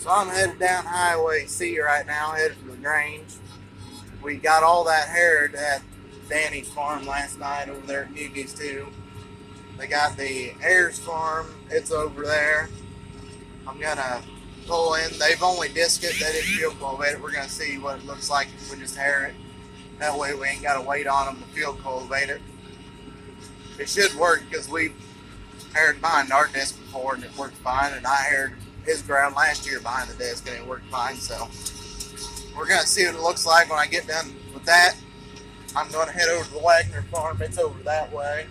So I'm headed down Highway C right now, headed for the Grange. We got all that haired at Danny's farm last night over there at Mugie's too. They got the Ayers farm, it's over there. I'm gonna pull in. They've only disc it, they didn't field cultivate it. We're gonna see what it looks like if we just hair it. That way we ain't gotta wait on them to field cultivate it. It should work because we haired behind our disc before and it worked fine, and I haired his ground last year behind the disc and it worked fine. So we're gonna see what it looks like when I get done with that. I'm gonna head over to the Wagner farm. It's over that way.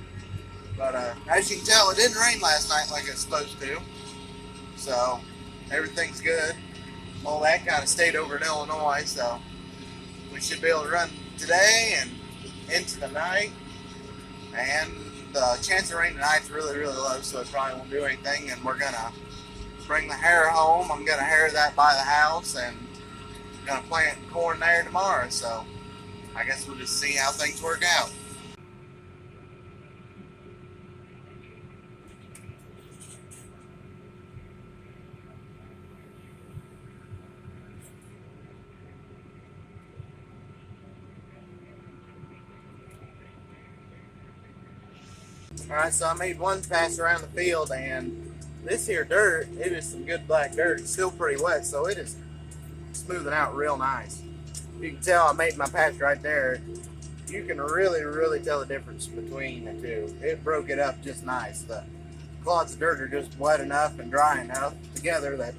But as you can tell, it didn't rain last night like it's supposed to. So everything's good. All that kind of stayed over in Illinois, so we should be able to run today and into the night. And the chance of rain tonight's really, really low, so it probably won't do anything. And we're gonna bring the hair home. I'm gonna hair that by the house, and I'm gonna plant corn there tomorrow. So I guess we'll just see how things work out. Alright, so I made one pass around the field, and this here dirt, it is some good black dirt. It's still pretty wet, so it is smoothing out real nice. You can tell I made my patch right there. You can really, really tell the difference between the two. It broke it up just nice. The clods of dirt are just wet enough and dry enough together that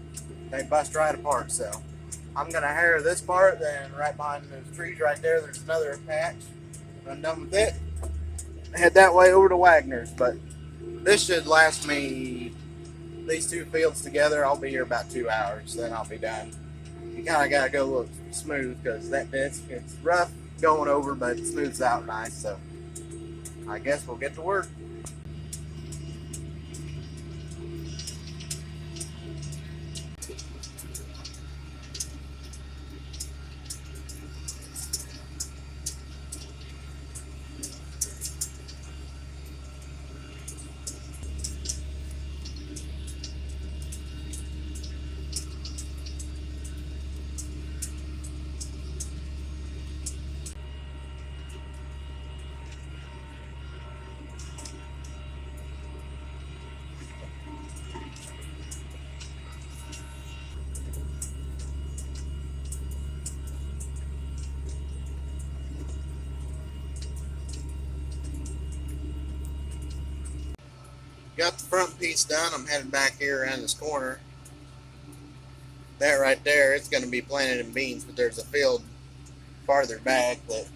they bust right apart. So I'm gonna hair this part, then right behind those trees right there, there's another patch. I'm done with it. Head that way over to Wagner's, but this should last me, these two fields together, I'll be here about 2 hours, then I'll be done. You kind of got to go look smooth because that bit's, it's rough going over, but it smooths out nice, so I guess we'll get to work. Got the front piece done. I'm headed back here around this corner. That right there, it's going to be planted in beans, but there's a field farther back that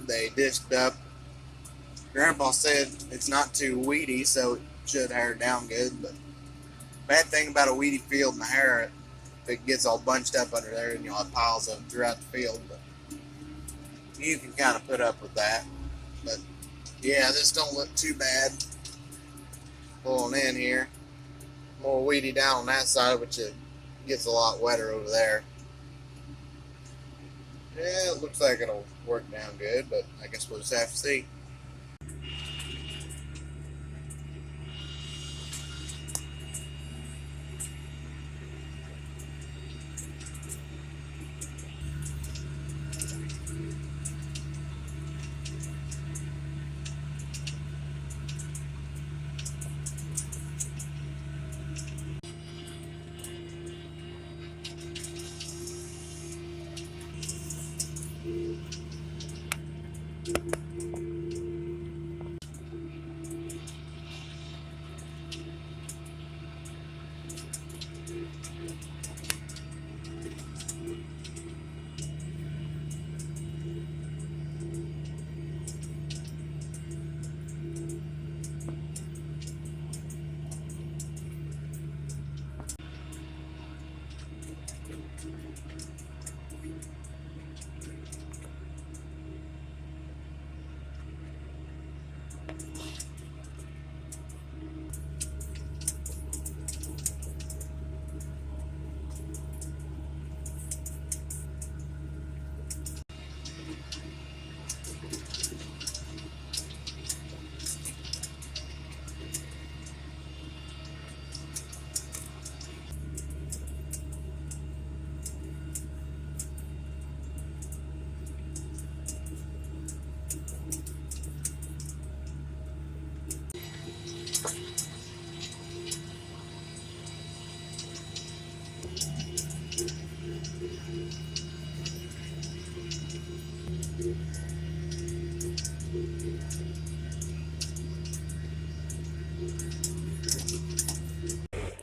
they disked up. Grandpa said it's not too weedy, so it should hair down good. But bad thing about a weedy field and the hair, it gets all bunched up under there, and you'll have piles of them throughout the field. But you can kind of put up with that. But yeah, this don't look too bad. Pulling in here, more weedy down on that side, which it gets a lot wetter over there. Yeah, it looks like it'll work down good, but I guess we'll just have to see.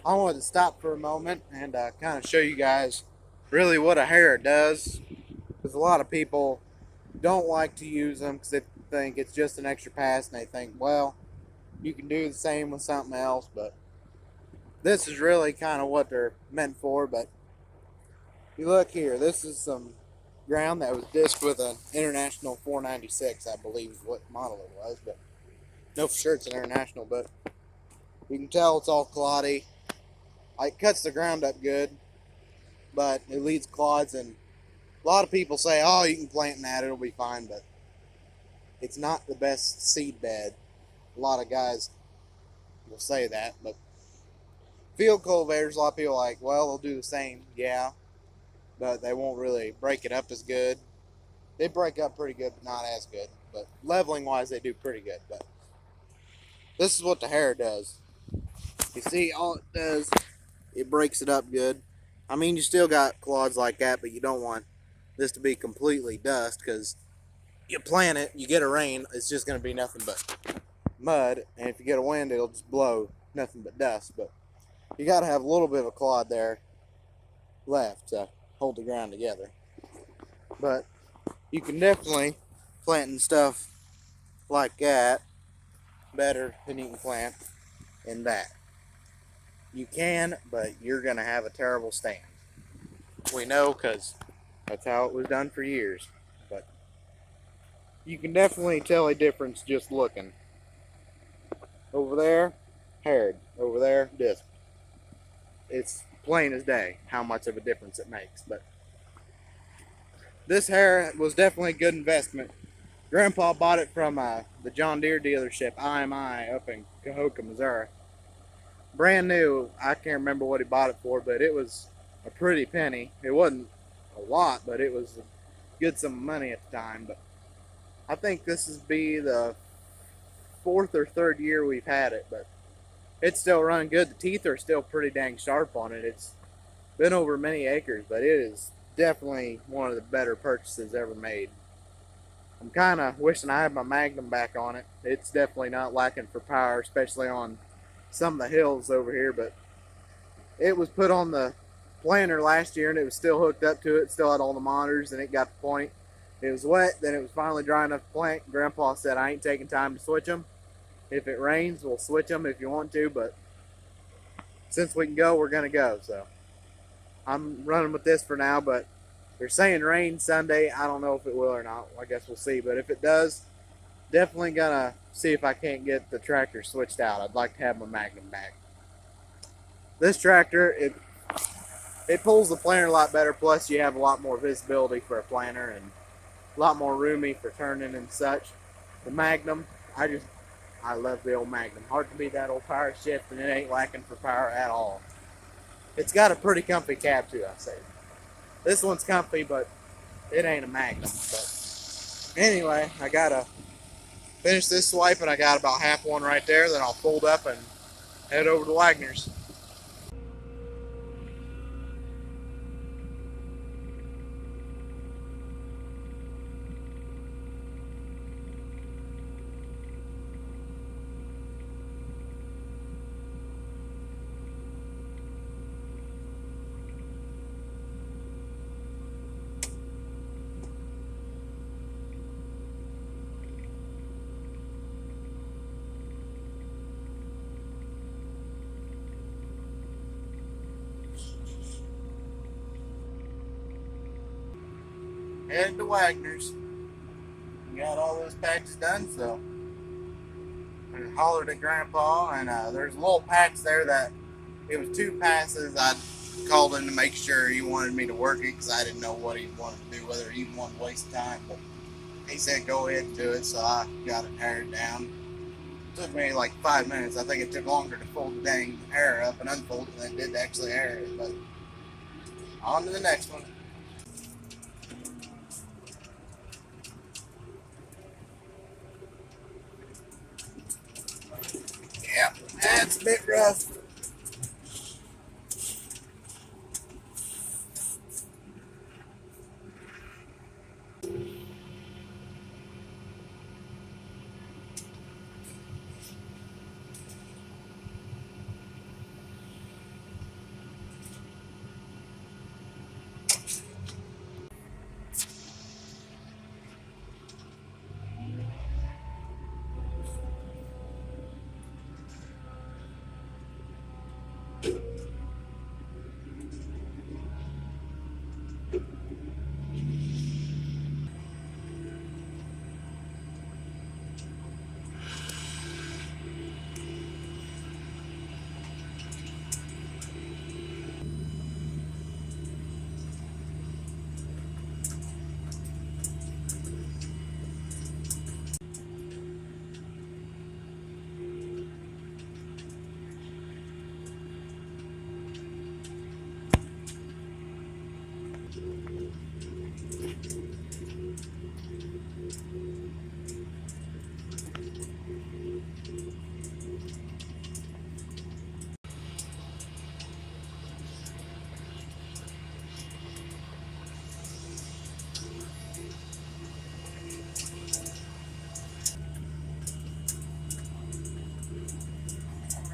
I wanted to stop for a moment and kind of show you guys really what a harrow does, because a lot of people don't like to use them because they think it's just an extra pass, and they think, well, you can do the same with something else, but this is really kind of what they're meant for. But you look here, this is some ground that was disked with an International 496, I believe is what model it was, but no, for sure it's an International. But you can tell it's all cloddy. It cuts the ground up good, but it leads clods, and a lot of people say, oh, you can plant in that, it'll be fine, but it's not the best seed bed. A lot of guys will say that, but field cultivators, a lot of people are like, well, they'll do the same, yeah, but they won't really break it up as good. They break up pretty good, but not as good. But leveling wise, they do pretty good. But this is what the harrow does. You see, all it does, it breaks it up good. I mean, you still got clods like that, but you don't want this to be completely dust, because you plant it, you get a rain, it's just going to be nothing but mud, and if you get a wind, it'll just blow nothing but dust. But you got to have a little bit of a clod there left to hold the ground together. But you can definitely plant and stuff like that better than you can plant in that. You can, but you're going to have a terrible stand. We know, because that's how it was done for years. But you can definitely tell a difference just looking. Over there, haired. Over there, disc. It's plain as day how much of a difference it makes. But this hair was definitely a good investment. Grandpa bought it from the John Deere dealership, IMI, up in Cahokia, Missouri. Brand new. I can't remember what he bought it for, but it was a pretty penny. It wasn't a lot, but it was a good sum of money at the time. But I think this is be the fourth or third year we've had it, but it's still running good. The teeth are still pretty dang sharp on it. It's been over many acres, but it is definitely one of the better purchases ever made. I'm kind of wishing I had my Magnum back on it. It's definitely not lacking for power, especially on some of the hills over here, but it was put on the planter last year and it was still hooked up to it, still had all the monitors, and it got to the point. It was wet, then it was finally dry enough to plant. Grandpa said, I ain't taking time to switch them. If it rains, we'll switch them if you want to, but since we can go, we're going to go. So I'm running with this for now, but they're saying rain Sunday. I don't know if it will or not. I guess we'll see. But if it does, definitely going to see if I can't get the tractor switched out. I'd like to have my Magnum back. This tractor, it pulls the planter a lot better, plus you have a lot more visibility for a planter and a lot more roomy for turning and such. The Magnum, I love the old Magnum. Hard to beat that old power shift, and it ain't lacking for power at all. It's got a pretty comfy cab too, I say. This one's comfy, but it ain't a Magnum. But anyway, I gotta finish this swipe, and I got about half one right there. Then I'll fold up and head over to Wagner's. Headed to Wagner's. Got all those packs done, so I hollered at Grandpa, and there's little packs there that it was 2 passes. I called him to make sure he wanted me to work it because I didn't know what he wanted to do, whether he wanted to waste time. But he said go ahead and do it, so I got it aired down. It took me like 5 minutes. I think it took longer to fold the dang hair up and unfold it than it did to actually air it. But on to the next one. Yeah, that's a bit rough.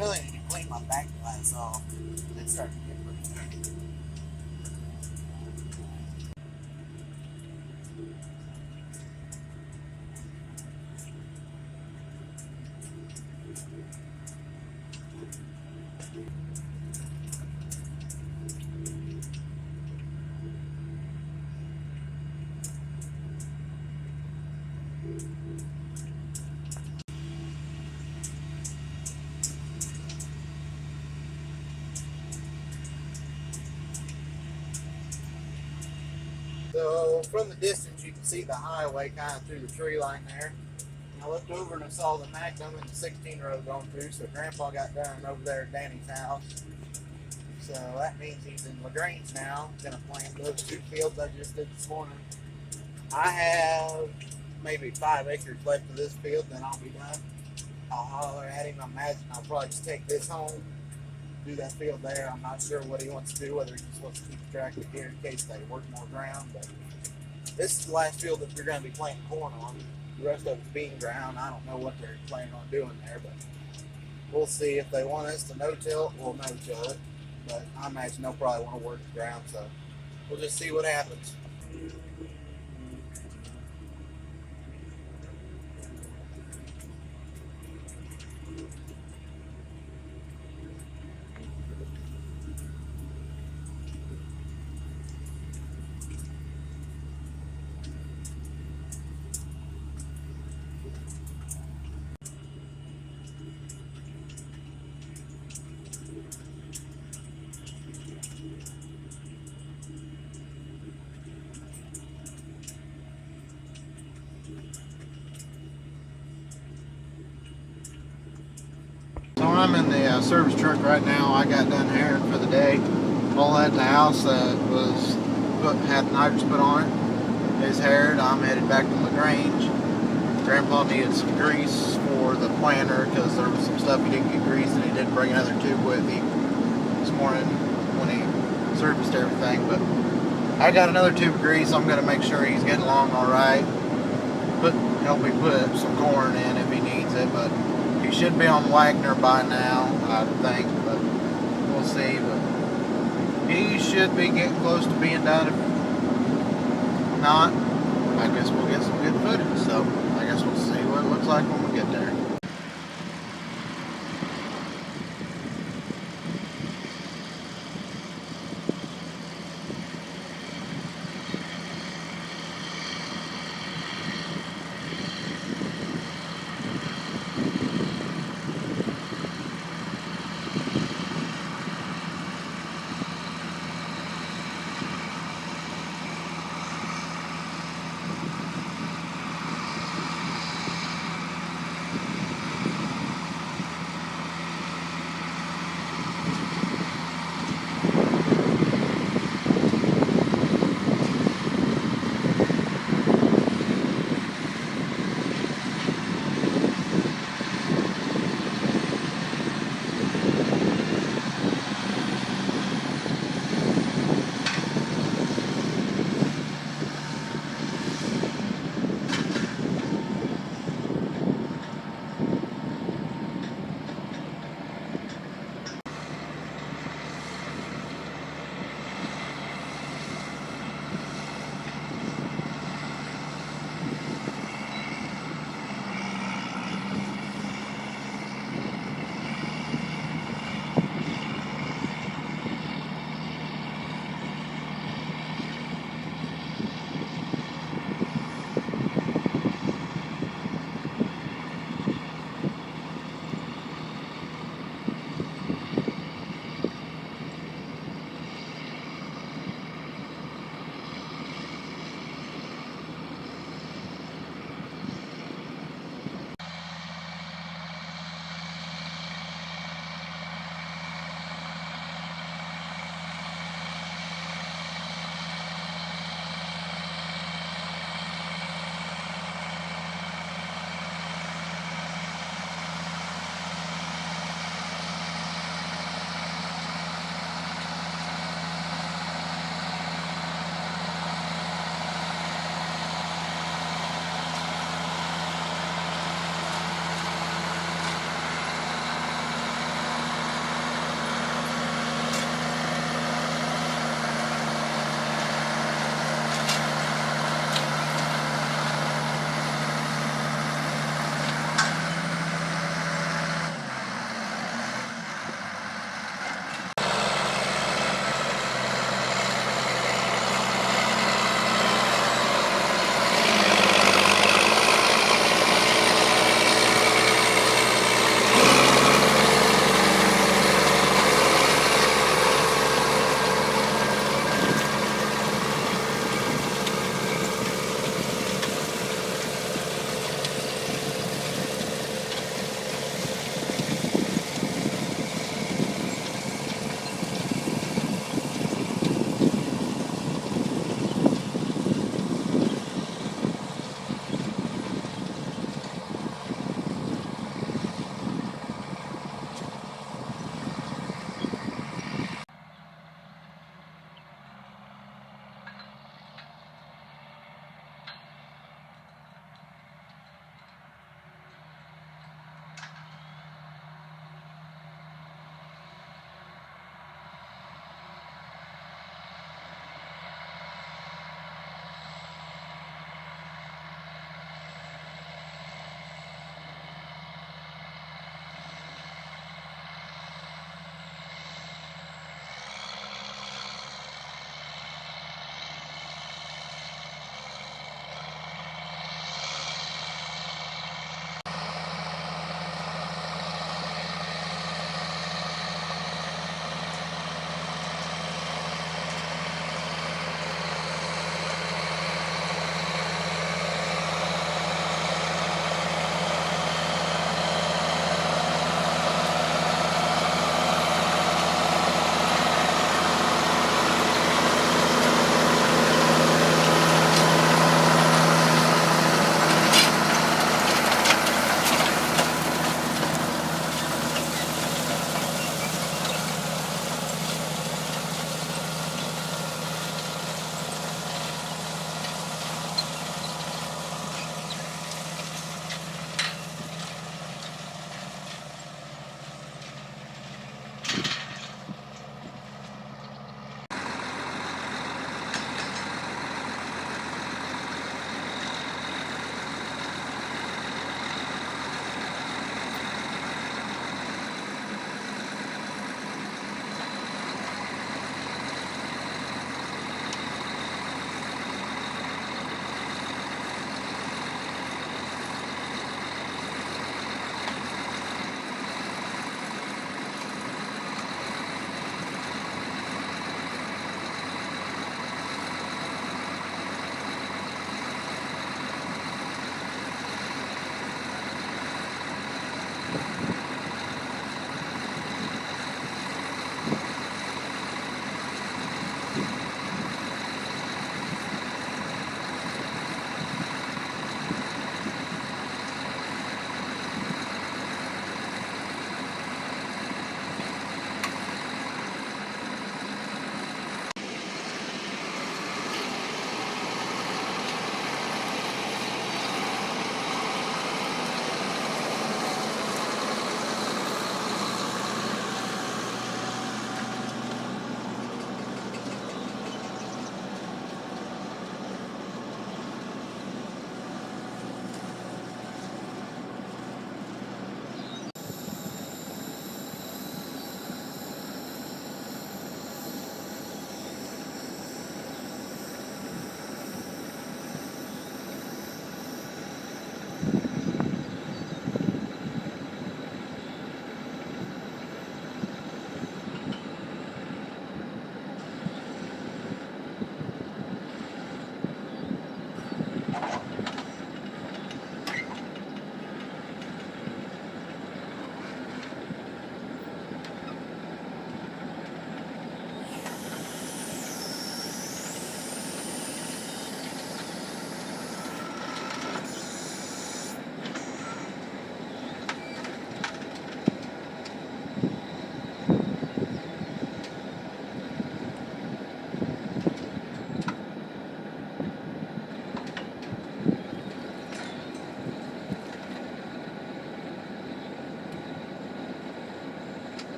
really need to clean my back glass off. It's starting to get pretty dirty. So from the distance, you can see the highway kind of through the tree line there. And I looked over and I saw the Magnum and the 16 road going through. So Grandpa got done over there at Danny's house. So that means he's in LaGrange now. Gonna plant those 2 fields I just did this morning. I have maybe 5 acres left of this field, then I'll be done. I'll holler at him. I imagine I'll probably just take this home, do that field there. I'm not sure what he wants to do, whether he just wants to keep the tractor here in case they work more ground. But this is the last field that we're going to be planting corn on. The rest of it's bean ground. I don't know what they're planning on doing there, but we'll see. If they want us to no-till, we'll no-till it. But I imagine they'll probably want to work the ground, so we'll just see what happens. So I'm in the service truck right now. I got done herring for the day. All at the house that had nitrous put on it is herred. I'm headed back to LaGrange. Grandpa needed some grease for the planter because there was some stuff he didn't get greased, and he didn't bring another tube with him this morning when he serviced everything. But I got another tube of grease. I'm going to make sure he's getting along all right. Help me put some corn in if he needs it, but he should be on Wagner by now, I think, but we'll see. But he should be getting close to being done. If not, I guess we'll get some good footage. So I guess we'll see what it looks like when we get there.